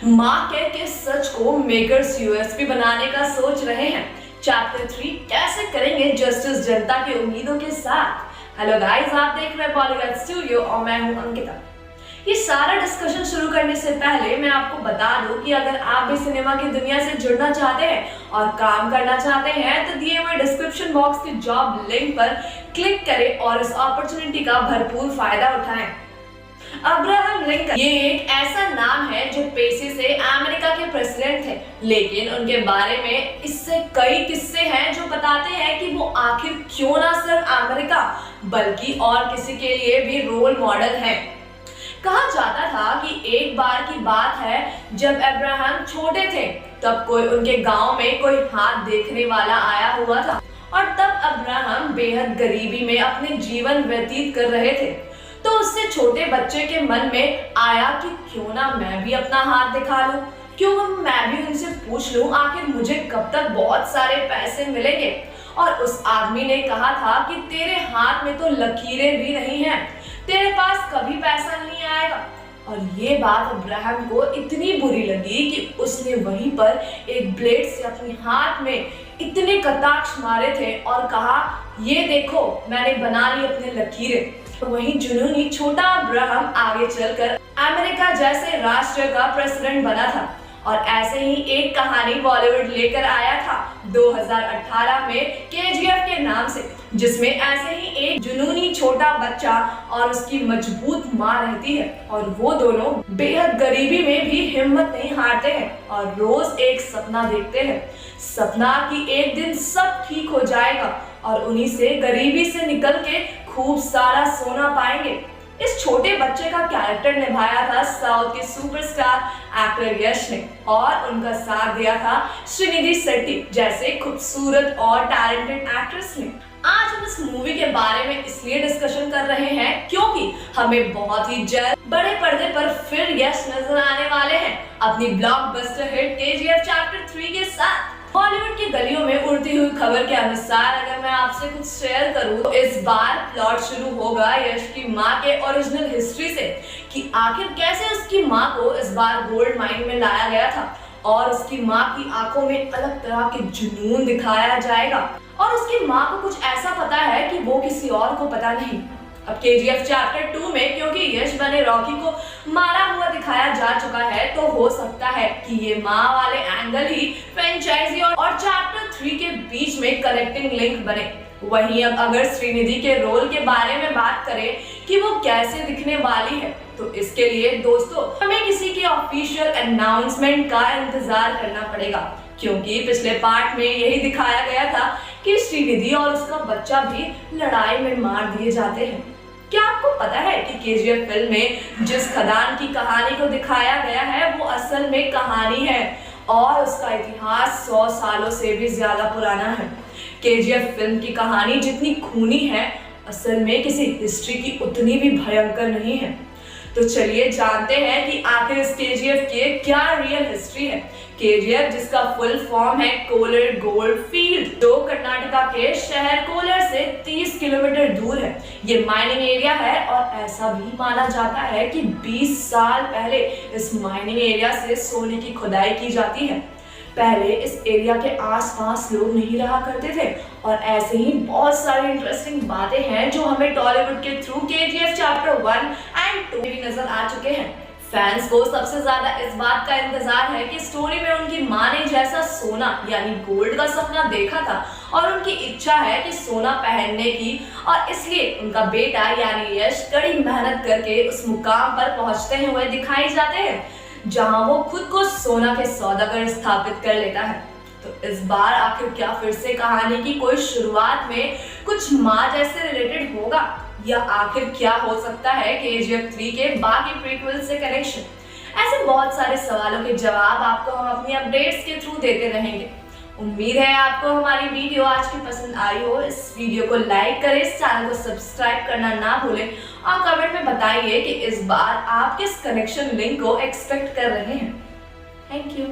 माँ के किस सच को मेकर्स यूएसपी बनाने का सोच रहे हैं। चैप्टर 3 कैसे करेंगे जस्टिस जनता की उम्मीदों के साथ। हेलो गाइस, आप देख रहे हैं पॉलीग्राफ स्टूडियो और मैं हूं अंकिता। ये सारा डिस्कशन शुरू करने से पहले मैं आपको बता दूं कि अगर आप भी सिनेमा की दुनिया से जुड़ना चाहते हैं और काम करना चाहते हैं तो दिए हुए डिस्क्रिप्शन बॉक्स के जॉब लिंक पर क्लिक करें और इस अपॉर्चुनिटी का भरपूर फायदा उठाएं। अब्राहम लिंकन ये एक ऐसा नाम है जो पेशे से अमेरिका के प्रेसिडेंट थे, लेकिन उनके बारे में इससे कई किस्से हैं जो बताते हैं कि वो आखिर क्यों ना सिर्फ अमेरिका बल्कि और किसी के लिए भी रोल मॉडल हैं। कहा जाता था कि एक बार की बात है जब अब्राहम छोटे थे तब कोई उनके गांव में कोई हाथ देखने वाला आया हुआ था और तब अब्राहम बेहद गरीबी में अपने जीवन व्यतीत कर रहे थे। तो उससे छोटे बच्चे के मन में आया कि क्यों ना मैं भी अपना हाथ दिखा लूं, क्यों मैं भी उनसे पूछ लूं आखिर मुझे कब तक बहुत सारे पैसे मिलेंगे। और उस आदमी ने कहा था कि तेरे हाथ में तो लकीरें भी नहीं हैं, तेरे पास कभी पैसा नहीं आएगा। और ये बात अब्राहम को इतनी बुरी लगी कि उसने वहीं पर एक ब्लेड से अपने हाथ में इतने कटाक्ष मारे थे और कहा, ये देखो मैंने बना ली अपने लकीरें। तो वहीं जुनूनी छोटा अब्राहम आगे चलकर अमेरिका जैसे राष्ट्र का प्रेसिडेंट बना था। और ऐसे ही एक कहानी बॉलीवुड लेकर आया था 2018 में केजीएफ के नाम से, जिसमें ऐसे ही एक जुनूनी छोटा बच्चा और उसकी मजबूत माँ रहती है और वो दोनों बेहद गरीबी में भी हिम्मत नहीं हारते हैं और रोज एक सपना देखते हैं, सपना कि एक दिन सब ठीक हो जाएगा और उन्हीं से गरीबी से निकल के खूब सारा सोना पाएंगे। इस छोटे बच्चे का कैरेक्टर निभाया था साउथ के सुपरस्टार एक्टर यश ने और उनका साथ दिया था श्रीनिधि शेट्टी जैसे खूबसूरत और टैलेंटेड एक्ट्रेस ने। आज हम इस मूवी के बारे में इसलिए डिस्कशन कर रहे हैं क्योंकि हमें बहुत ही जल्द बड़े पर्दे पर फिर यश नजर आने वाले हैं अपनी ब्लॉकबस्टर हिट केजीएफ चैप्टर 3 के साथ। बॉलीवुड की गलियों में उड़ती हुई खबर के अनुसार अगर मैं आपसे कुछ शेयर करूं तो इस बार प्लॉट शुरू होगा यश की मां के ओरिजिनल हिस्ट्री से कि आखिर कैसे उसकी मां को इस बार गोल्ड माइन में लाया गया था और उसकी मां की आंखों में अलग तरह के जुनून दिखाया जाएगा और उसकी मां को कुछ ऐसा पता है कि वो किसी और को पता नहीं। अब केजीएफ चैप्टर 2 में क्योंकि यश बने रॉकी को मारा हुआ दिखाया जा चुका है तो हो सकता है कि ये माँ वाले एंगल ही फ्रेंचाइजी और चैप्टर 3 के बीच में कनेक्टिंग लिंक बने। वहीं अब अगर श्रीनिधि के रोल के बारे में बात करें कि वो कैसे दिखने वाली है तो इसके लिए दोस्तों हमें किसी के ऑफिशियल अनाउंसमेंट का इंतजार करना पड़ेगा, क्योंकि पिछले पार्ट में यही दिखाया गया था कि श्रीनिधि और उसका बच्चा भी लड़ाई में मार दिए जाते हैं। क्या आपको पता है कि केजीएफ फिल्म में जिस खदान की कहानी को दिखाया गया है वो असल में कहानी है और उसका इतिहास 100 सालों से भी ज्यादा पुराना है। केजीएफ फिल्म की कहानी जितनी खूनी है असल में किसी हिस्ट्री की उतनी भी भयंकर नहीं है। तो चलिए जानते हैं कि आखिर इस केजीएफ की क्या रियल हिस्ट्री है। केजीएफ जिसका फुल फॉर्म है कोलर गोल्ड फील्ड, जो कर्नाटका के शहर कोलर से 30 किलोमीटर दूर है। ये माइनिंग एरिया है और ऐसा भी माना जाता है कि 20 साल पहले इस माइनिंग एरिया से सोने की खुदाई की जाती है। पहले इस एरिया के आसपास लोग नहीं रहा करते थे और ऐसे ही बहुत सारी इंटरेस्टिंग बातें हैं जो हमें टॉलीवुड के थ्रू केजीएफ चैप्टर 1 एंड 2 भी नजर आ चुके हैं। फैंस को सबसे ज्यादा इस बात का इंतजार है कि स्टोरी में उनकी मां ने जैसा सोना यानी गोल्ड का सपना देखा था और उनकी इच्छा है कि सोना पहनने की और इसलिए उनका बेटा यानी यश कड़ी मेहनत करके उस मुकाम पर पहुंचते हुए दिखाई जाते हैं जहां वो खुद को सोना के सौदागर स्थापित कर लेता है। तो इस बार आखिर क्या फिर से कहानी की कोई शुरुआत में कुछ माँ जैसे रिलेटेड होगा या आखिर क्या हो सकता है केजीएफ 3 के बाकी प्रीक्वल से कनेक्शन। ऐसे बहुत सारे सवालों के जवाब आपको हम अपनी अपडेट्स के थ्रू देते रहेंगे। उम्मीद है आपको हमारी वीडियो आज की पसंद आई हो। इस वीडियो को लाइक करें, इस चैनल को सब्सक्राइब करना ना भूलें और कमेंट में बताइए कि इस बार आप किस कनेक्शन लिंक को एक्सपेक्ट कर रहे हैं। Thank you.